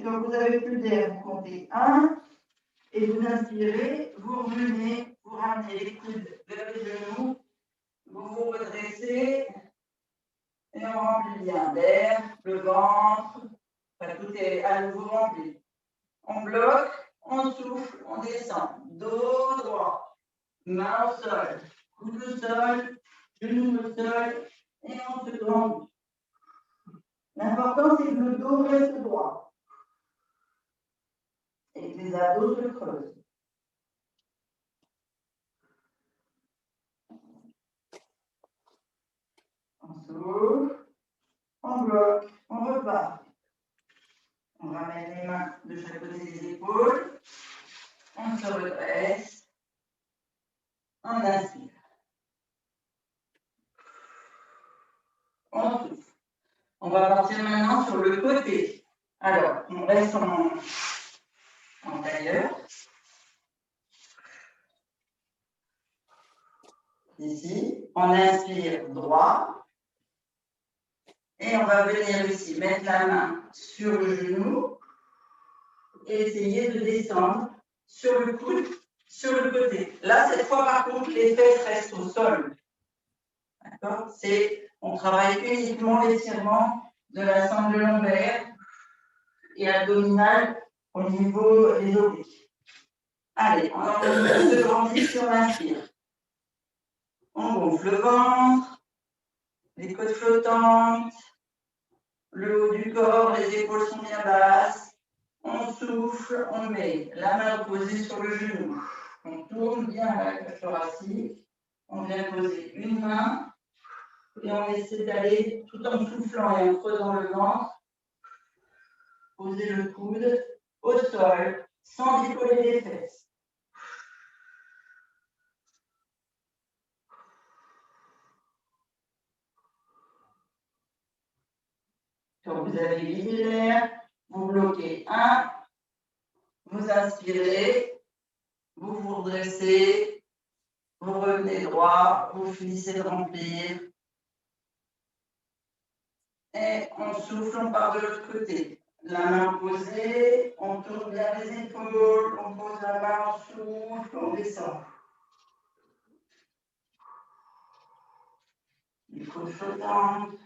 donc vous avez plus d'air, vous comptez 1, et vous inspirez, vous revenez, vous ramenez les coudes vers les genoux, vous vous redressez, et on remplit bien d'air, le ventre, enfin, tout est à nouveau rempli. On bloque, on souffle, on descend, dos droit, main au sol, coude au sol, genou au sol, et on se grandit. L'important, c'est que le dos reste droit et que les abdos se creusent. On s'ouvre, on bloque, on repart. On ramène les mains de chaque côté des épaules, on se redresse, on inspire. On souffle. On va partir maintenant sur le côté. Alors, on reste en tailleur. Ici, on inspire droit. Et on va venir ici mettre la main sur le genou et essayer de descendre sur le coude, sur le côté. Là, cette fois, par contre, les fesses restent au sol. D'accord? On travaille uniquement l'étirement de la sangle lombaire et abdominale au niveau des obliques. Allez, on se grandit si on inspire. On gonfle le ventre, les côtes flottantes, le haut du corps, les épaules sont bien basses. On souffle, on met la main posée sur le genou. On tourne bien la cage thoracique. On vient poser une main et on essaie d'aller tout en soufflant et en creusant le ventre. Poser le coude au sol sans décoller les fesses. Quand vous avez vidé l'air, vous bloquez 1, vous inspirez, vous vous redressez, vous revenez droit, vous finissez de remplir. Et on souffle, on part de l'autre côté. La main posée, on tourne bien les épaules, on pose la main, on souffle, on descend. Les côtes flottantes.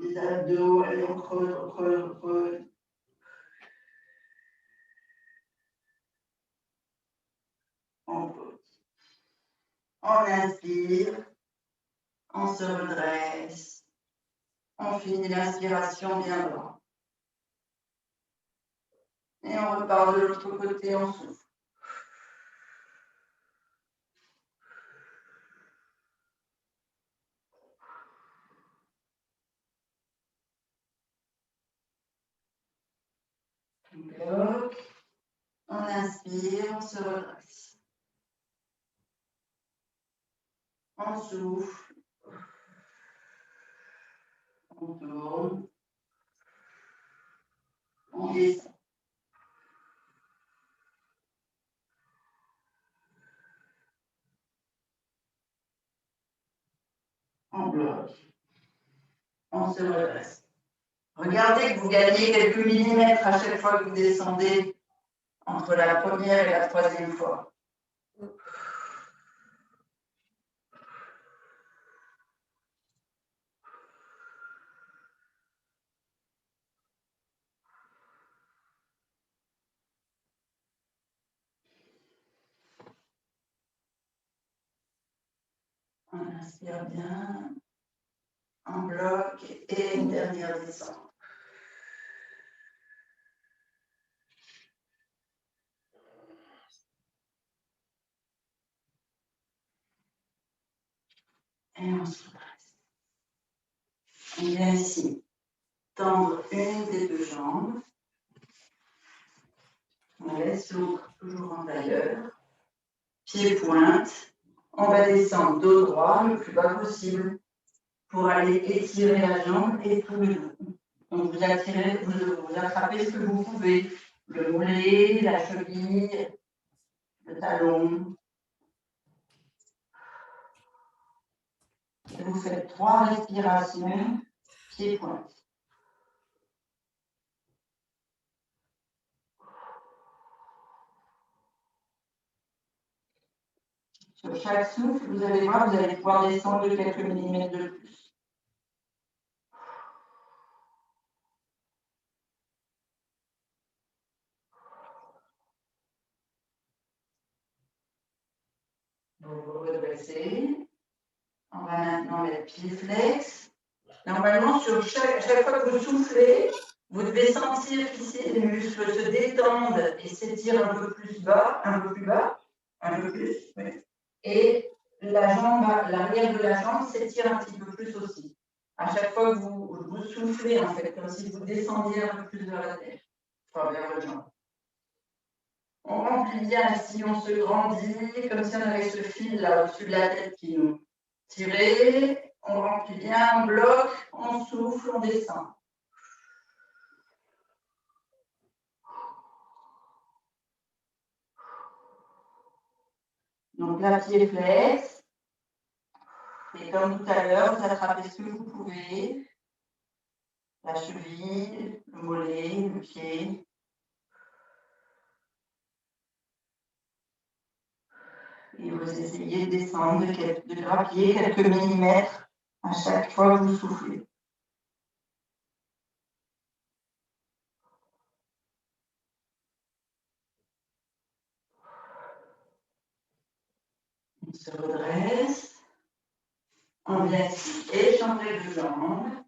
Les abdos, allez, on creuse, on creuse, on creuse. On pose. On inspire, on se redresse, on finit l'inspiration bien droit. Et on repart de l'autre côté, on souffle. On bloque, on inspire, on se redresse. On souffle, on tourne, on descend. On bloque, on se redresse. Regardez que vous gagnez quelques millimètres à chaque fois que vous descendez entre la première et la troisième fois. On inspire bien, on bloque et une dernière descente. Et on se redresse. On vient ici tendre une des deux jambes. On laisse l'autre toujours en tailleur. Pied pointe. On va descendre dos droit le plus bas possible pour aller étirer la jambe et tout le dos. Donc vous attrapez ce que vous pouvez. Le mollet, la cheville, le talon. Et vous faites 3 respirations, pied pointe. Sur chaque souffle, vous allez voir, vous allez pouvoir descendre de quelques millimètres de plus. Vous vous redressez. On va maintenant mettre pied flex. Normalement, sur chaque fois que vous soufflez, vous devez sentir qu'ici les muscles se détendent et s'étirent un peu plus bas, un peu plus bas, un peu plus. Oui. Et la jambe, l'arrière de la jambe s'étire un petit peu plus aussi. À chaque fois que vous soufflez, en fait, comme si vous descendiez un peu plus vers la terre, enfin vers votre jambe. On remplit bien ici, on se grandit, comme si on avait ce fil là au-dessus de la tête qui nous tirait. On remplit bien, on bloque, on souffle, on descend. Donc là, pied flex. Et comme tout à l'heure, vous attrapez ce que vous pouvez. La cheville, le mollet, le pied. Et vous essayez de descendre, de grappiller quelques millimètres à chaque fois que vous soufflez. On se redresse. On vient ici échanger de jambes.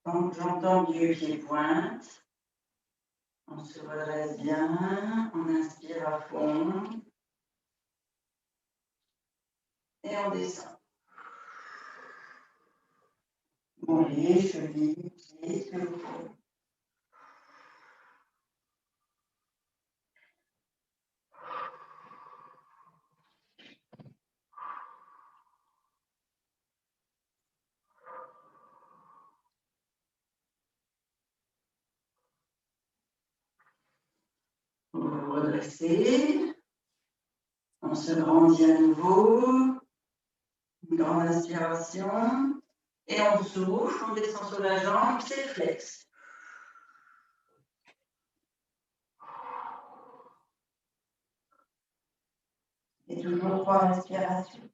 Donc j'entends du pied-pointe. On se redresse bien. On inspire à fond. Et on descend. Mollet, cheville, pied, ce que vous pouvez. Vous vous redressez. On se grandit à nouveau. Une grande inspiration. Et on souffle, on descend sur la jambe, c'est flex. Et toujours 3 respirations.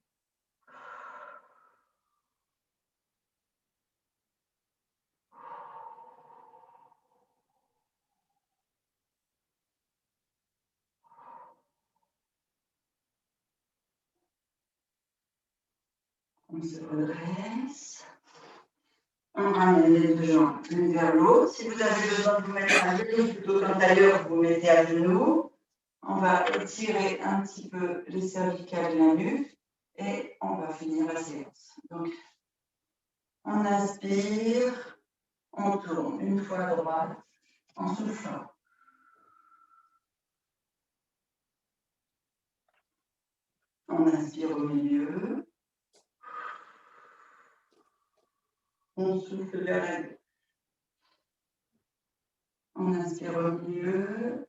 On se redresse. On ramène les deux jambes l'une vers l'autre. Si vous avez besoin de vous mettre à genoux plutôt qu'en tailleur, vous vous mettez à genoux. On va étirer un petit peu les cervicales de la nuque et on va finir la séance. Donc, on inspire, on tourne une fois à droite en soufflant. On inspire au milieu. On souffle vers la gauche. On inspire au milieu.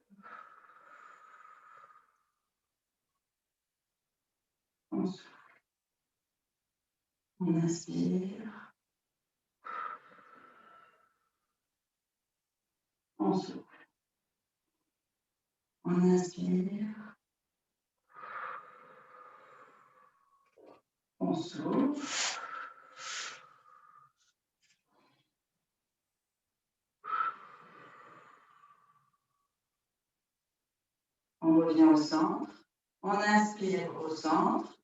On souffle. On inspire. On souffle. On inspire. On souffle. On revient au centre. On inspire au centre.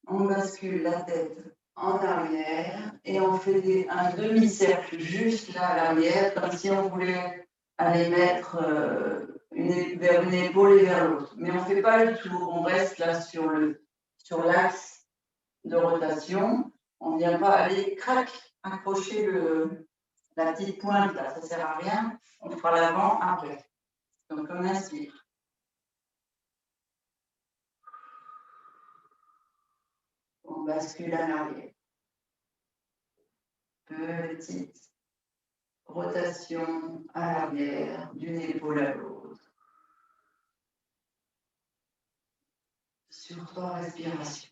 On bascule la tête en arrière et on fait un demi-cercle juste là à l'arrière, comme si on voulait aller mettre vers une épaule et vers l'autre. Mais on ne fait pas le tour, on reste là sur l'axe de rotation. On ne vient pas aller crac, accrocher la petite pointe là, ça ne sert à rien. On fera l'avant après. Donc on inspire. On bascule à l'arrière. Petite rotation à l'arrière, d'une épaule à l'autre. Sur 3 respirations.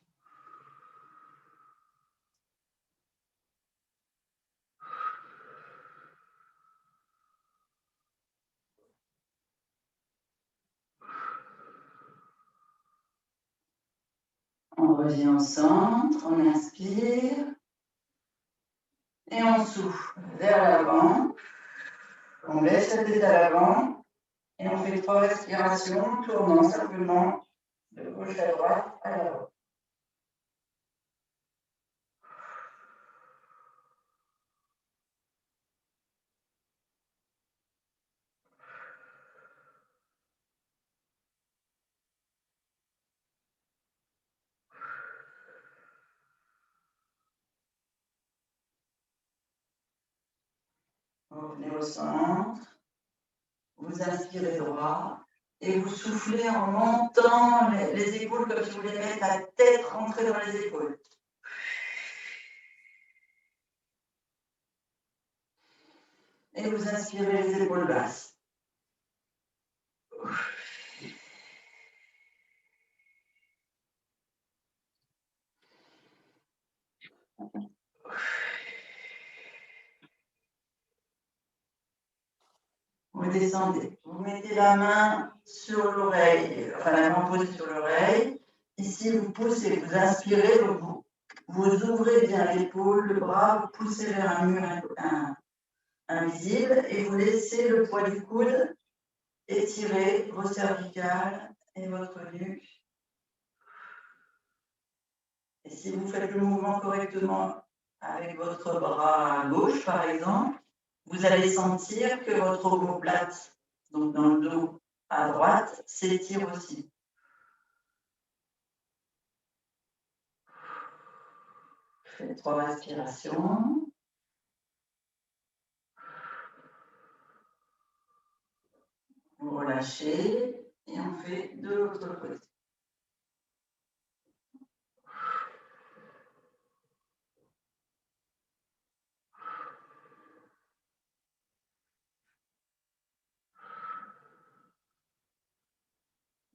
On revient au centre, on inspire. Et on souffle vers l'avant. On laisse la tête à l'avant. Et on fait 3 respirations en tournant simplement de gauche à droite à l'avant. Vous revenez au centre, vous inspirez droit et vous soufflez en montant les épaules comme si vous voulez mettre la tête rentrée dans les épaules. Et vous inspirez les épaules basses. Vous descendez, vous mettez la main sur l'oreille, enfin la main posée sur l'oreille. Ici, vous poussez, vous inspirez, vous ouvrez bien l'épaule, le bras, vous poussez vers un mur invisible et vous laissez le poids du coude étirer vos cervicales et votre nuque. Et si vous faites le mouvement correctement avec votre bras gauche, par exemple, vous allez sentir que votre omoplate, donc dans le dos à droite, s'étire aussi. Faites 3 respirations. Vous relâchez et on fait de l'autre côté.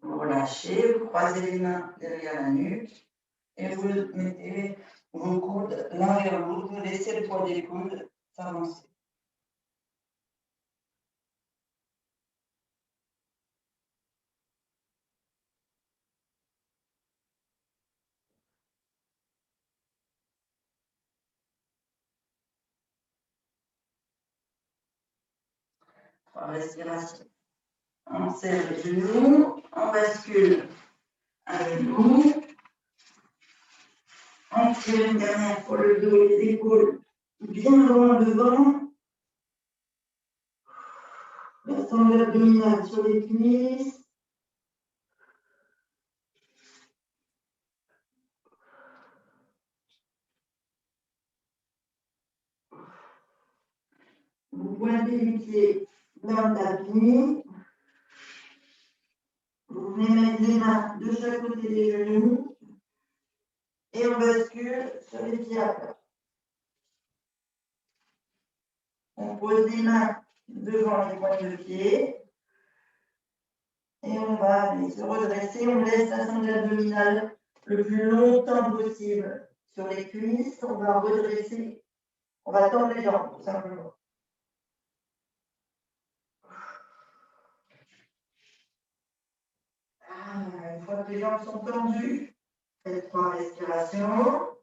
Vous relâchez, vous croisez les mains derrière la nuque et vous mettez vos coudes l'un vers l'autre, vous laissez le poids des coudes s'avancer. Respiration. On serre les genoux, on bascule un genou, on tire une dernière fois le dos et les épaules bien loin devant. La sangle abdominale sur les cuisses. Vous pointez les pieds dans le tapis. Vous venez mettre les mains de chaque côté des genoux et on bascule sur les pieds à plat. On pose les mains devant les pointes de pied et on va aller se redresser. On laisse la sangle abdominale le plus longtemps possible sur les cuisses. On va redresser, on va tendre les jambes tout simplement. Une fois que les jambes sont tendues, faites 3 respirations.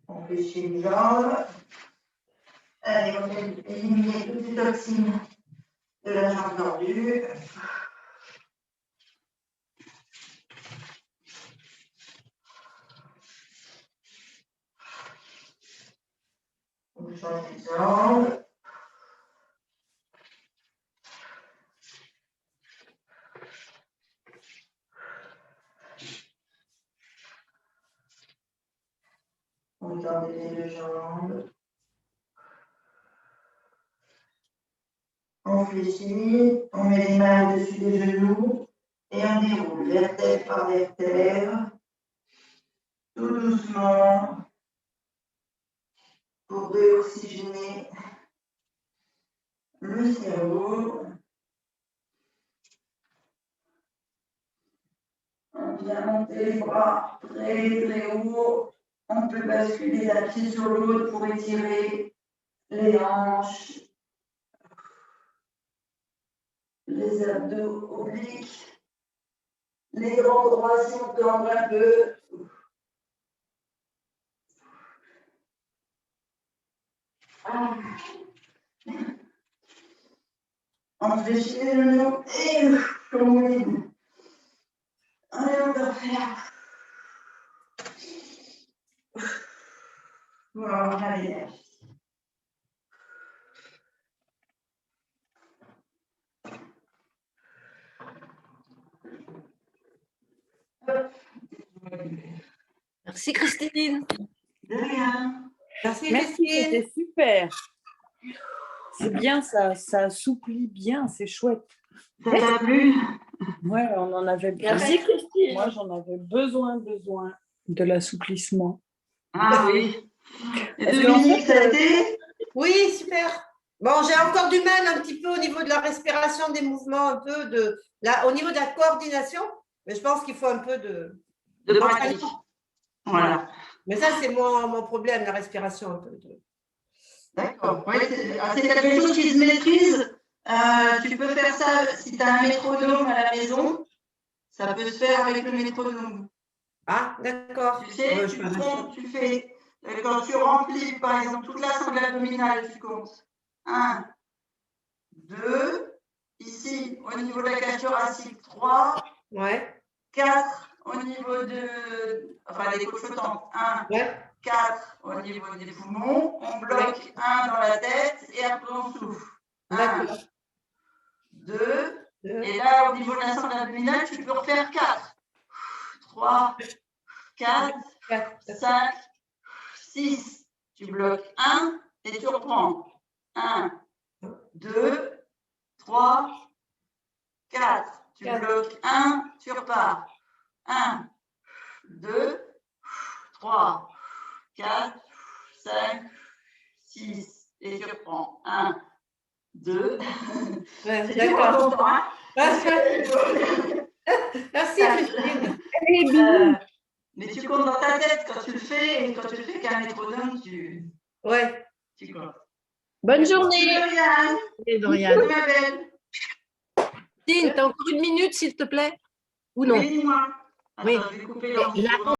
On fléchit une jambe. Allez, on va éliminer toutes les toxines de la jambe tendue. On change les jambes. On tend les 2 jambes. On fléchit, on met les mains au-dessus des genoux et on déroule vertèbre par vertèbre, tout doucement, pour réoxygéner le cerveau. On vient monter les bras très très haut. On peut basculer d'un pied sur l'autre pour étirer les hanches. les abdos obliques, les grands droits si on tend un peu. Ah. On déchire le nom et on mouline. Allez, on va faire. Voilà, on a l'énergie. Merci Christine. De rien. Merci Merci, Christine. c'était super. C'est bien, ça assouplit bien, c'est chouette. Ça t'a plu? Ouais, on en avait Merci besoin. Christine. Moi, j'en avais besoin de l'assouplissement. Ah oui. Et Parce Dominique, qu'en fait, ça a été? Oui, super. Bon, j'ai encore du mal un petit peu au niveau de la respiration, des mouvements, un peu au niveau de la coordination, mais je pense qu'il faut un peu De pratique. Voilà. Mais ça, c'est mon problème, la respiration un peu. D'accord. Oui, c'est quelque chose qui se maîtrise. Tu peux faire ça si tu as un métronome à la maison. Ça peut se faire avec le métronome. Ah, d'accord. Tu sais, tu comptes, tu fais. Quand tu remplis, par exemple, toute la sangle abdominale, tu comptes. 1, 2, ici, au niveau de la cage thoracique, 3, Ouais, 4, au niveau de. Enfin, les côtes flottantes. 1, ouais. 4 au niveau des poumons, on bloque 1 dans la tête et après on souffle. 1, D'accord. 2, et là au niveau de la sangle abdominale, tu peux refaire 4, 3, 4, 5, 6. Tu bloques 1 et tu reprends. 1, 2, 3, 4. Tu bloques 1, tu repars. 1, 2, 3, 4, 5, 6. Et tu reprends. 1, 2. Ouais, C'est d'accord. toujours longtemps, hein? Merci Christine. Mais tu comptes dans ta tête quand tu le fais, et quand tu le fais qu'un métronome, tu comptes. Bonne journée. Dorian, Et Dorian. ma belle. Christine, t'as encore une minute, s'il te plaît? Ou non? Oui, dis-moi. Oui. Attends, je vais couper l'enregistrement.